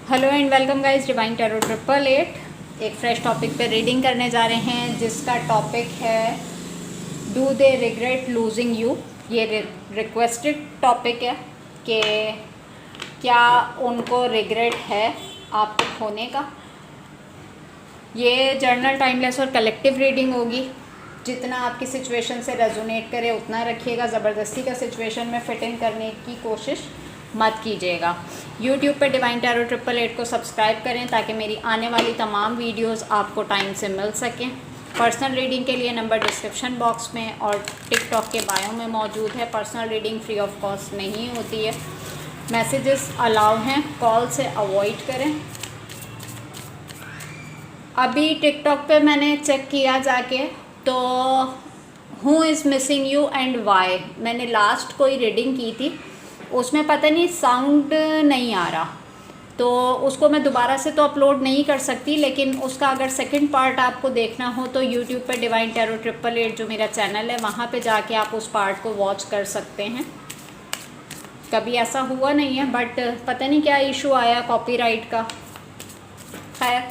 Hello and welcome guys, divine tarot 888 एक fresh topic पे reading करने जा रहे हैं जिसका टॉपिक है do they regret losing you. ये रिक्वेस्टेड टॉपिक है कि क्या उनको रिग्रेट है आपको खोने का। ये जर्नल टाइमलेस और कलेक्टिव रीडिंग होगी। जितना आपकी सिचुएशन से रेजोनेट करे उतना रखिएगा, ज़बरदस्ती का सिचुएशन में फिट इन करने की कोशिश मत कीजिएगा। YouTube पे डिवाइन टैरो 888 को सब्सक्राइब करें ताकि मेरी आने वाली तमाम वीडियोस आपको टाइम से मिल सकें। पर्सनल रीडिंग के लिए नंबर डिस्क्रिप्शन बॉक्स में और टिकटॉक के बायो में मौजूद है। Personal reading free of cost नहीं होती है। मैसेजेस अलाउ हैं, कॉल से अवॉइड करें। अभी टिकटॉक पे मैंने चेक किया जाके, तो who is missing you and why, मैंने लास्ट कोई रीडिंग की थी उसमें पता नहीं साउंड नहीं आ रहा, तो उसको मैं दोबारा से तो अपलोड नहीं कर सकती, लेकिन उसका अगर सेकंड पार्ट आपको देखना हो तो यूट्यूब पे डिवाइन टैरो 888 जो मेरा चैनल है वहाँ पे जाके आप उस पार्ट को वॉच कर सकते हैं। कभी ऐसा हुआ नहीं है, बट पता नहीं क्या इशू आया कॉपीराइट का। खैर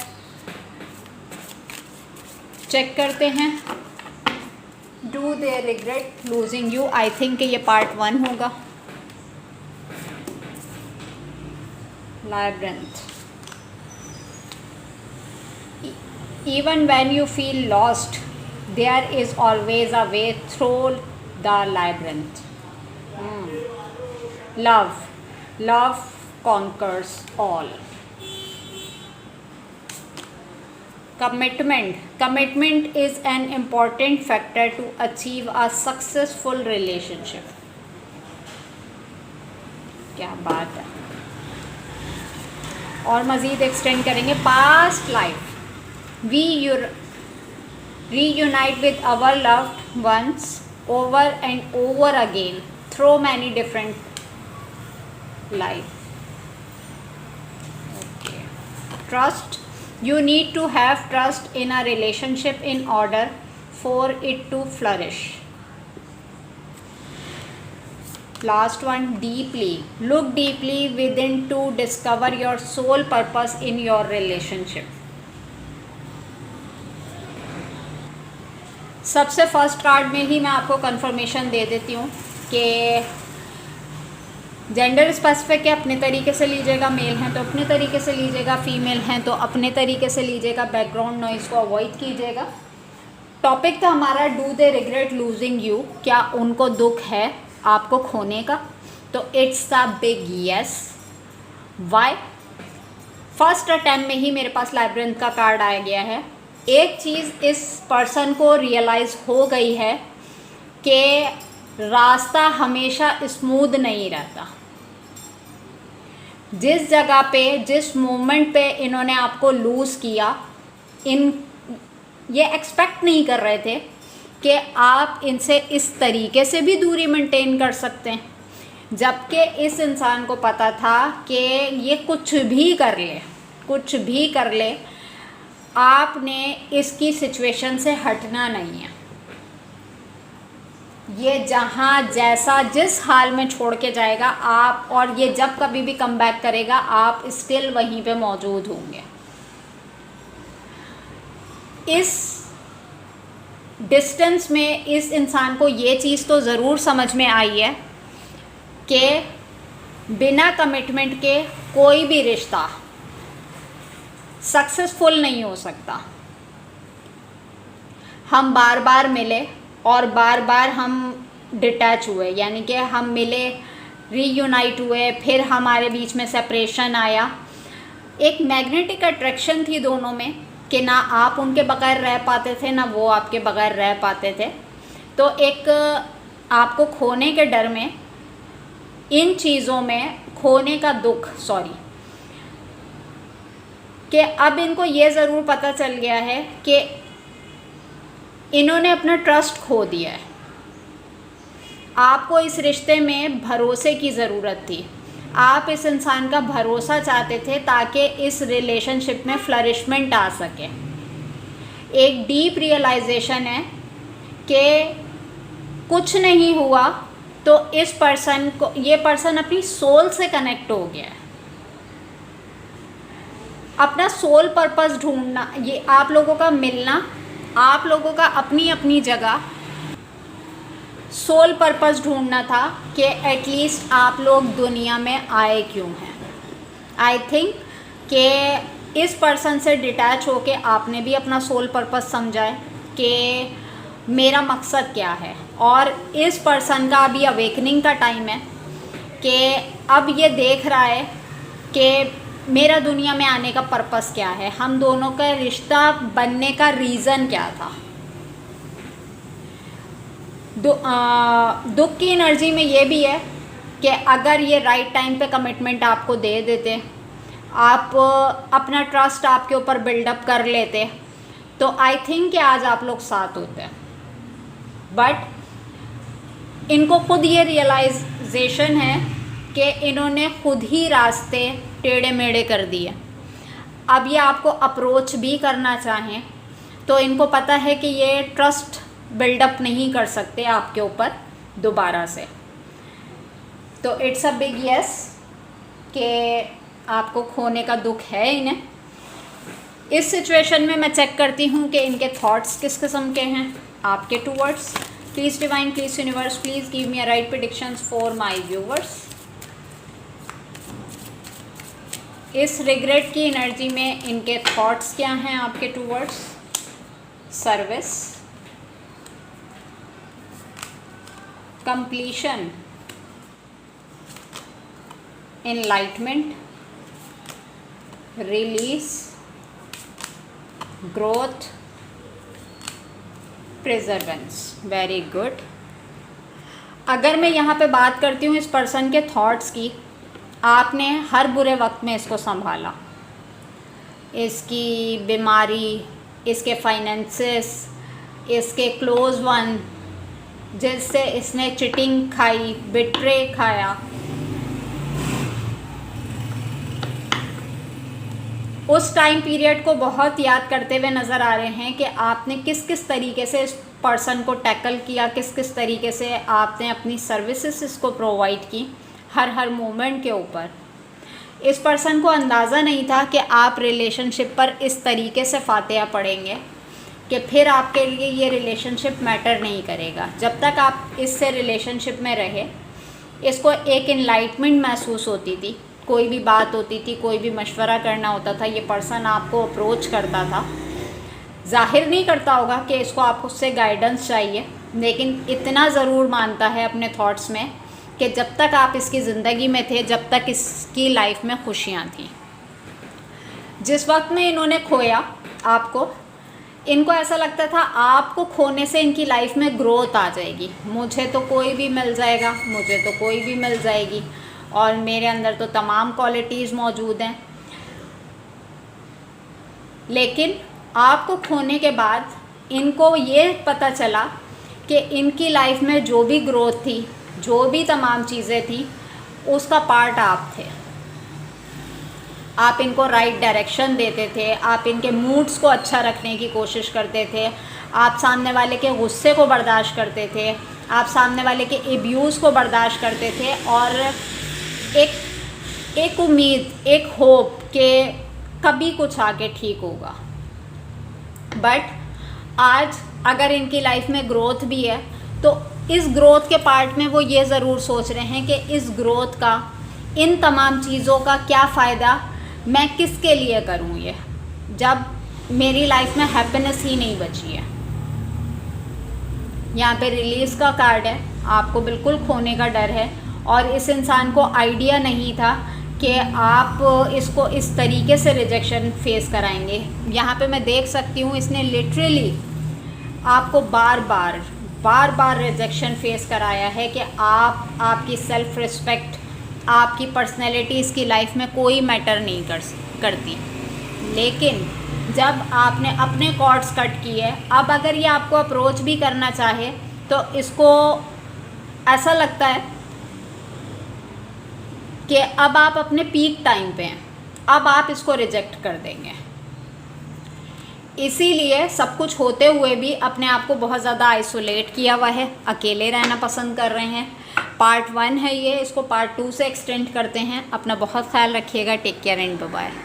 चेक करते हैं। Do they regret losing you, I think ये पार्ट 1 होगा। Labyrinth. Even when you feel lost, there is always a way through the labyrinth. Love conquers all. Commitment is an important factor to achieve a successful relationship. क्या बात है। और मज़ीद extend करेंगे। Past life we reunite with our loved ones over and over again through many different life. Okay, trust, you need to have trust in a relationship in order for it to flourish. Last one, deeply. Look deeply within to discover your sole purpose in your relationship. सबसे first card में ही मैं आपको confirmation दे देती हूँ कि gender specific है, अपने तरीके से लीजिएगा। मेल हैं तो अपने तरीके से लीजिएगा, फीमेल हैं तो अपने तरीके से लीजिएगा। बैकग्राउंड नॉइज़ को अवॉइड कीजिएगा। टॉपिक था हमारा do they regret losing you, क्या उनको दुख है आपको खोने का। तो it's a big yes. Why? First attempt में ही मेरे पास लैब्रिंथ का कार्ड आ गया है। एक चीज़ इस पर्सन को रियलाइज़ हो गई है कि रास्ता हमेशा स्मूथ नहीं रहता। जिस जगह पे, जिस मोमेंट पे इन्होंने आपको लूज़ किया, ये एक्सपेक्ट नहीं कर रहे थे कि आप इनसे इस तरीके से भी दूरी मेंटेन कर सकते हैं, जबकि इस इंसान को पता था कि ये कुछ भी कर ले, आपने इसकी सिचुएशन से हटना नहीं है। ये जहाँ जैसा जिस हाल में छोड़ के जाएगा आप, और ये जब कभी भी कम बैक करेगा आप स्टिल वहीं पे मौजूद होंगे। इस डिस्टेंस में इस इंसान को ये चीज़ तो ज़रूर समझ में आई है कि बिना कमिटमेंट के कोई भी रिश्ता सक्सेसफुल नहीं हो सकता। हम बार बार मिले और बार बार हम डिटैच हुए, यानी कि हम मिले, रीयूनाइट हुए, फिर हमारे बीच में सेपरेशन आया। एक मैग्नेटिक अट्रैक्शन थी दोनों में कि ना आप उनके बगैर रह पाते थे ना वो आपके बगैर रह पाते थे। तो एक आपको खोने के डर में, इन चीज़ों में खोने का दुख, कि अब इनको ये ज़रूर पता चल गया है कि इन्होंने अपना ट्रस्ट खो दिया है। आपको इस रिश्ते में भरोसे की ज़रूरत थी। आप इस इंसान का भरोसा चाहते थे ताकि इस रिलेशनशिप में फ्लरिशमेंट आ सके। एक डीप रियलाइजेशन है कि कुछ नहीं हुआ तो इस पर्सन को, ये पर्सन अपनी सोल से कनेक्ट हो गया है। अपना सोल पर्पस ढूंढना, ये आप लोगों का मिलना, आप लोगों का अपनी अपनी जगह सोल पर्पस ढूंढना था कि एटलीस्ट आप लोग दुनिया में आए क्यों हैं। आई थिंक कि इस पर्सन से डिटैच होके आपने भी अपना सोल पर्पस समझा है कि मेरा मकसद क्या है, और इस पर्सन का अभी अवेकनिंग का टाइम है कि अब ये देख रहा है कि मेरा दुनिया में आने का पर्पस क्या है, हम दोनों का रिश्ता बनने का रीज़न क्या था। दुख की एनर्जी में ये भी है कि अगर ये राइट टाइम पे कमिटमेंट आपको दे देते, आप अपना ट्रस्ट आपके ऊपर बिल्डअप कर लेते, तो आई थिंक कि आज आप लोग साथ होते। बट इनको खुद ये रियलाइजेशन है कि इन्होंने खुद ही रास्ते टेढ़े मेढ़े कर दिए। अब ये आपको अप्रोच भी करना चाहें तो इनको पता है कि ये ट्रस्ट बिल्डअप नहीं कर सकते आपके ऊपर दोबारा से। तो इट्स अ बिग यस कि आपको खोने का दुख है इन्हें। इस सिचुएशन में मैं चेक करती हूँ कि इनके थॉट्स किस किस्म के हैं आपके towards. Please divine, please universe, please give me a right predictions for my viewers. इस रिग्रेट की एनर्जी में इनके थॉट्स क्या हैं आपके towards. Service, completion, enlightenment, release, growth, प्रिजर्वेंस। Very good. अगर मैं यहाँ पे बात करती हूँ इस पर्सन के थॉट्स की, आपने हर बुरे वक्त में इसको संभाला, इसकी बीमारी, इसके फाइनेंसेस, इसके क्लोज वन जिससे इसने चिटिंग खाई, बिट्रे खाया, उस टाइम पीरियड को बहुत याद करते हुए नज़र आ रहे हैं कि आपने किस किस तरीके से इस पर्सन को टैकल किया, किस किस तरीके से आपने अपनी सर्विसेज इसको प्रोवाइड की हर मोमेंट के ऊपर। इस पर्सन को अंदाज़ा नहीं था कि आप रिलेशनशिप पर इस तरीके से फातिहा पढ़ेंगे कि फिर आपके लिए ये रिलेशनशिप मैटर नहीं करेगा। जब तक आप इससे रिलेशनशिप में रहे, इसको एक इनलाइटमेंट महसूस होती थी, कोई भी बात होती थी, कोई भी मशवरा करना होता था, ये पर्सन आपको अप्रोच करता था। जाहिर नहीं करता होगा कि इसको आप उससे गाइडेंस चाहिए, लेकिन इतना ज़रूर मानता है अपने थॉट्स में कि जब तक आप इसकी ज़िंदगी में थे, जब तक इसकी लाइफ में खुशियाँ थीं। जिस वक्त में इन्होंने खोया आपको, इनको ऐसा लगता था आपको खोने से इनकी लाइफ में ग्रोथ आ जाएगी। मुझे तो कोई भी मिल जाएगा, मुझे तो कोई भी मिल जाएगी, और मेरे अंदर तो तमाम क्वालिटीज़ मौजूद हैं। लेकिन आपको खोने के बाद इनको ये पता चला कि इनकी लाइफ में जो भी ग्रोथ थी, जो भी तमाम चीज़ें थी, उसका पार्ट आप थे। आप इनको राइट डायरेक्शन देते थे, आप इनके मूड्स को अच्छा रखने की कोशिश करते थे, आप सामने वाले के गुस्से को बर्दाश्त करते थे, आप सामने वाले के एब्यूज़ को बर्दाश्त करते थे, और एक उम्मीद, एक होप कि कभी कुछ आगे ठीक होगा। बट आज अगर इनकी लाइफ में ग्रोथ भी है, तो इस ग्रोथ के पार्ट में वो ये ज़रूर सोच रहे हैं कि इस ग्रोथ का, इन तमाम चीज़ों का क्या फ़ायदा मैं किसके लिए करूं, ये जब मेरी लाइफ में हैप्पीनेस ही नहीं बची है। यहाँ पे रिलीज़ का कार्ड है, आपको बिल्कुल खोने का डर है, और इस इंसान को आइडिया नहीं था कि आप इसको इस तरीके से रिजेक्शन फेस कराएंगे। यहाँ पे मैं देख सकती हूँ इसने लिटरली आपको बार बार रिजेक्शन फेस कराया है कि आपकी सेल्फ रिस्पेक्ट, आपकी पर्सनैलिटी इसकी लाइफ में कोई मैटर नहीं करती। लेकिन जब आपने अपने कॉर्ड्स कट किए, अब अगर ये आपको अप्रोच भी करना चाहे तो इसको ऐसा लगता है कि अब आप अपने पीक टाइम पे हैं, अब आप इसको रिजेक्ट कर देंगे। इसीलिए सब कुछ होते हुए भी अपने आप को बहुत ज़्यादा आइसोलेट किया हुआ है, अकेले रहना पसंद कर रहे हैं। पार्ट 1 है ये, इसको पार्ट 2 से एक्सटेंड करते हैं। अपना बहुत ख्याल रखिएगा। Take care and bye bye.